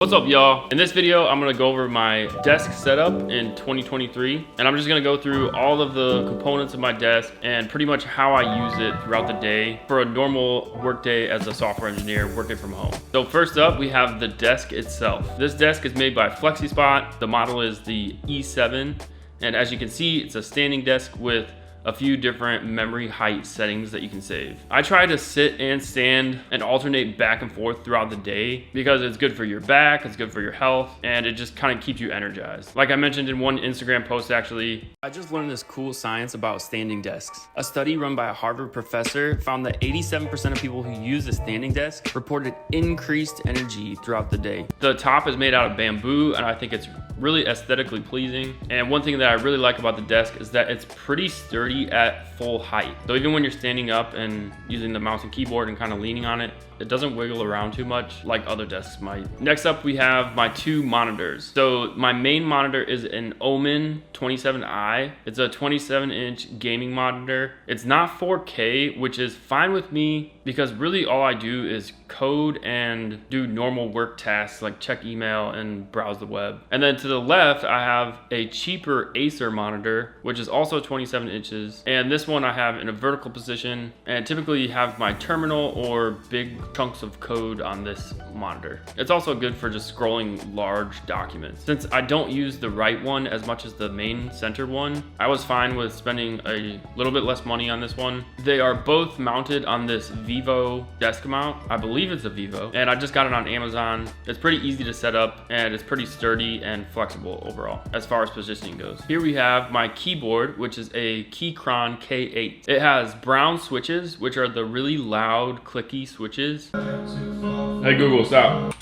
What's up, y'all? In this video, I'm gonna go over my desk setup in 2023, and I'm just gonna go through all of the components of my desk and pretty much how I use it throughout the day for a normal work day as a software engineer working from home. So first up, we have the desk itself. This desk is made by FlexiSpot. The model is the E7, and as you can see, it's a standing desk with a few different memory height settings that you can save. I try to sit and stand and alternate back and forth throughout the day because it's good for your back, it's good for your health, and it just kind of keeps you energized. Like I mentioned in one Instagram post actually, I just learned this cool science about standing desks. A study run by a Harvard professor found that 87% of people who use a standing desk reported increased energy throughout the day. The top is made out of bamboo, and I think it's really aesthetically pleasing. And one thing that I really like about the desk is that it's pretty sturdy at full height. So even when you're standing up and using the mouse and keyboard and kind of leaning on it, it doesn't wiggle around too much like other desks might. Next up, we have my two monitors. So my main monitor is an Omen 27i. It's a 27-inch gaming monitor. It's not 4K, which is fine with me because really all I do is code and do normal work tasks like check email and browse the web. And then to the left, I have a cheaper Acer monitor, which is also 27 inches. And this one I have in a vertical position, and typically have my terminal or big chunks of code on this monitor. It's also good for just scrolling large documents. Since I don't use the right one as much as the main center one, I was fine with spending a little bit less money on this one. They are both mounted on this Vivo desk mount. I believe it's a Vivo, and I just got it on Amazon. It's pretty easy to set up, and it's pretty sturdy and flexible overall as far as positioning goes. Here we have my keyboard, which is a Keychron K8. It has brown switches, which are the really loud, clicky switches. Hey Google, stop.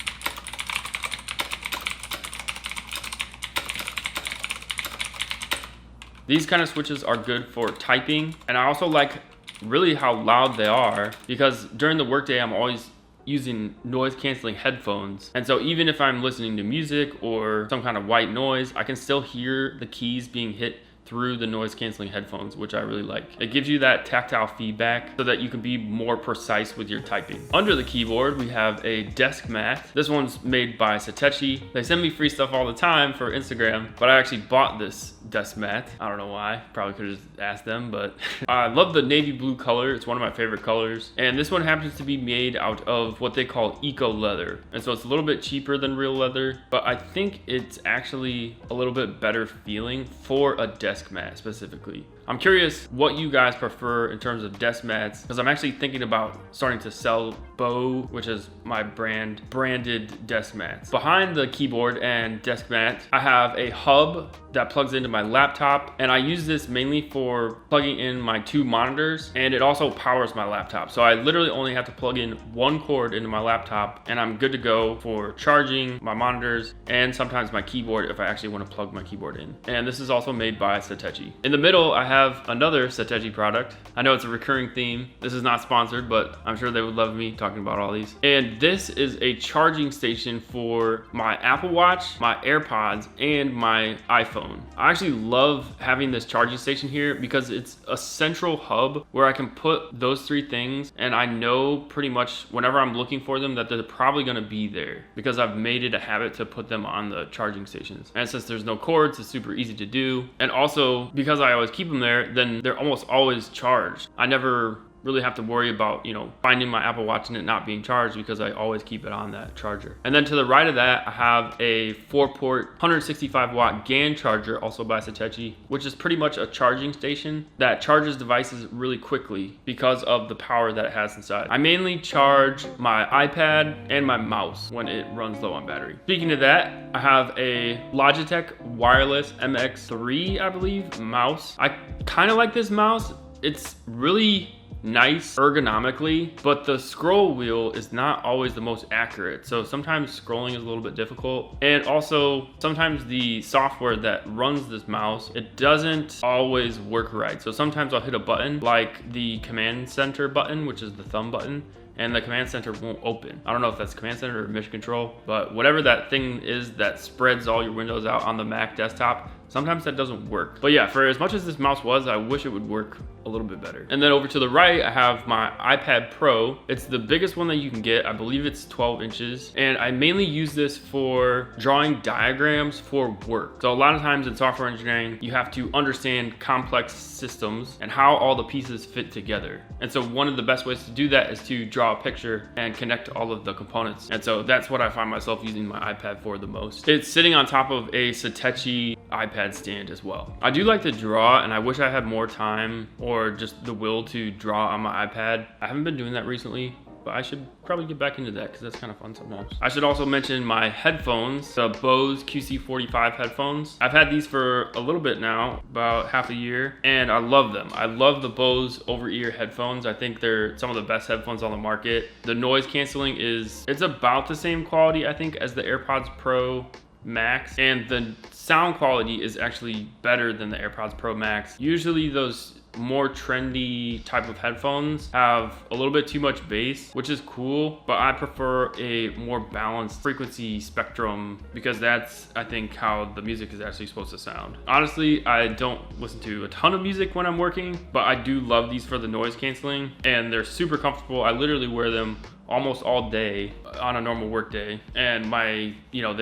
These kind of switches are good for typing, and I also like really how loud they are because during the workday I'm always using noise canceling headphones, and so even if I'm listening to music or some kind of white noise, I can still hear the keys being hit through the noise canceling headphones, which I really like. It gives you that tactile feedback so that you can be more precise with your typing. Under the keyboard, we have a desk mat. This one's made by Satechi. They send me free stuff all the time for Instagram, but I actually bought this desk mat. I don't know why, probably could have just asked them, but I love the navy blue color. It's one of my favorite colors. And this one happens to be made out of what they call eco leather. And so it's a little bit cheaper than real leather, but I think it's actually a little bit better feeling for a desk mat specifically. I'm curious what you guys prefer in terms of desk mats, because I'm actually thinking about starting to sell Bow, which is my branded desk mats. Behind the keyboard and desk mat, I have a hub that plugs into my laptop, and I use this mainly for plugging in my two monitors, and it also powers my laptop. So I literally only have to plug in one cord into my laptop, and I'm good to go for charging my monitors and sometimes my keyboard if I actually want to plug my keyboard in. And this is also made by Satechi. In the middle, I have another Satechi product. I know it's a recurring theme. This is not sponsored, but I'm sure they would love me talking about all these. And this is a charging station for my Apple Watch, my AirPods, and my iPhone. I actually love having this charging station here because it's a central hub where I can put those three things, and I know pretty much whenever I'm looking for them that they're probably gonna be there because I've made it a habit to put them on the charging stations. And since there's no cords, it's super easy to do. And also because I always keep them there, then they're almost always charged. I never really have to worry about, finding my Apple Watch and it not being charged because I always keep it on that charger. And then to the right of that, I have a 4-port 165 watt GAN charger, also by Satechi, which is pretty much a charging station that charges devices really quickly because of the power that it has inside. I mainly charge my iPad and my mouse when it runs low on battery. Speaking of that, I have a Logitech wireless MX3, I believe, mouse. I kind of like this mouse. It's really nice ergonomically, but the scroll wheel is not always the most accurate. So sometimes scrolling is a little bit difficult. And also sometimes the software that runs this mouse, it doesn't always work right. So sometimes I'll hit a button like the command center button, which is the thumb button, and the command center won't open. I don't know if that's command center or mission control, but whatever that thing is that spreads all your windows out on the Mac desktop, sometimes that doesn't work. But yeah, for as much as this mouse was, I wish it would work a little bit better. And then over to the right, I have my iPad Pro. It's the biggest one that you can get. I believe it's 12 inches. And I mainly use this for drawing diagrams for work. So a lot of times in software engineering, you have to understand complex systems and how all the pieces fit together. And so one of the best ways to do that is to draw a picture and connect all of the components. And so that's what I find myself using my iPad for the most. It's sitting on top of a Satechi iPad stand as well. I do like to draw, and I wish I had more time or just the will to draw on my iPad. I haven't been doing that recently, but I should probably get back into that because that's kind of fun sometimes. I should also mention my headphones, the Bose QC45 headphones. I've had these for a little bit now, about half a year, and I love them. I love the Bose over-ear headphones. I think they're some of the best headphones on the market. The noise canceling it's about the same quality, I think, as the AirPods Pro Max, and the sound quality is actually better than the AirPods Pro Max. Usually those more trendy type of headphones have a little bit too much bass, which is cool, but I prefer a more balanced frequency spectrum because that's, I think, how the music is actually supposed to sound. Honestly, I don't listen to a ton of music when I'm working, but I do love these for the noise canceling, and they're super comfortable. I literally wear them almost all day on a normal work day, and they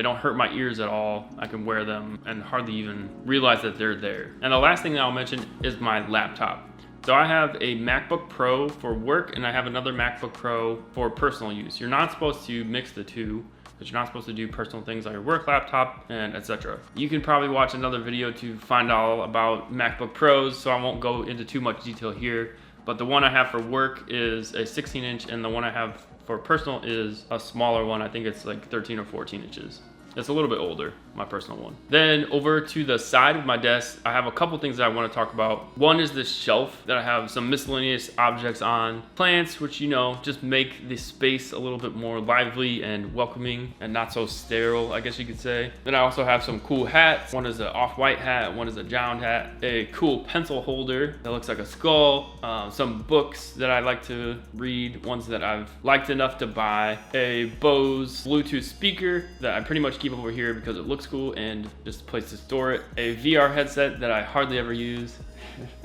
don't hurt my ears at all. I can wear them and hardly even realize that they're there. And the last thing that I'll mention is my laptop. So I have a MacBook Pro for work, and I have another MacBook Pro for personal use. You're not supposed to mix the two, but you're not supposed to do personal things on your work laptop, and etc. You can probably watch another video to find all about MacBook Pros, so I won't go into too much detail here. But the one I have for work is a 16-inch, and the one I have for personal is a smaller one. I think it's like 13 or 14 inches. It's a little bit older, my personal one. Then over to the side of my desk, I have a couple things that I want to talk about. One is this shelf that I have some miscellaneous objects on. Plants, which, just make the space a little bit more lively and welcoming and not so sterile, I guess you could say. Then I also have some cool hats. One is an off-white hat, one is a Jound hat, a cool pencil holder that looks like a skull, some books that I like to read, ones that I've liked enough to buy, a Bose Bluetooth speaker that I pretty much keep over here because it looks cool and just a place to store it, a VR headset that I hardly ever use,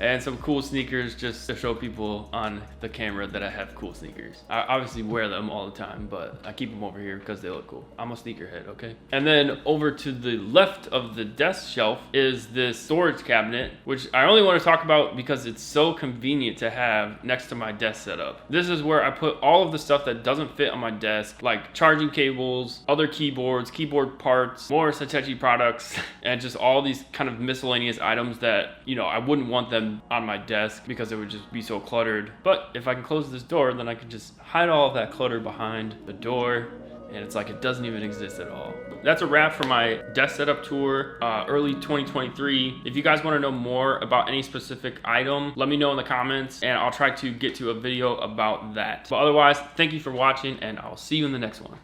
and some cool sneakers just to show people on the camera that I have cool sneakers. I obviously wear them all the time, but I keep them over here because they look cool. I'm a sneakerhead, okay? And then over to the left of the desk shelf is this storage cabinet, which I only want to talk about because it's so convenient to have next to my desk setup. This is where I put all of the stuff that doesn't fit on my desk, like charging cables, other keyboards, keyboard parts, more Satechi products, and just all these kind of miscellaneous items that, I wouldn't want them on my desk because it would just be so cluttered. But if I can close this door, then I can just hide all of that clutter behind the door, and it's like it doesn't even exist at all. That's a wrap for my desk setup tour, early 2023. If you guys want to know more about any specific item, let me know in the comments, and I'll try to get to a video about that. But otherwise, thank you for watching, and I'll see you in the next one.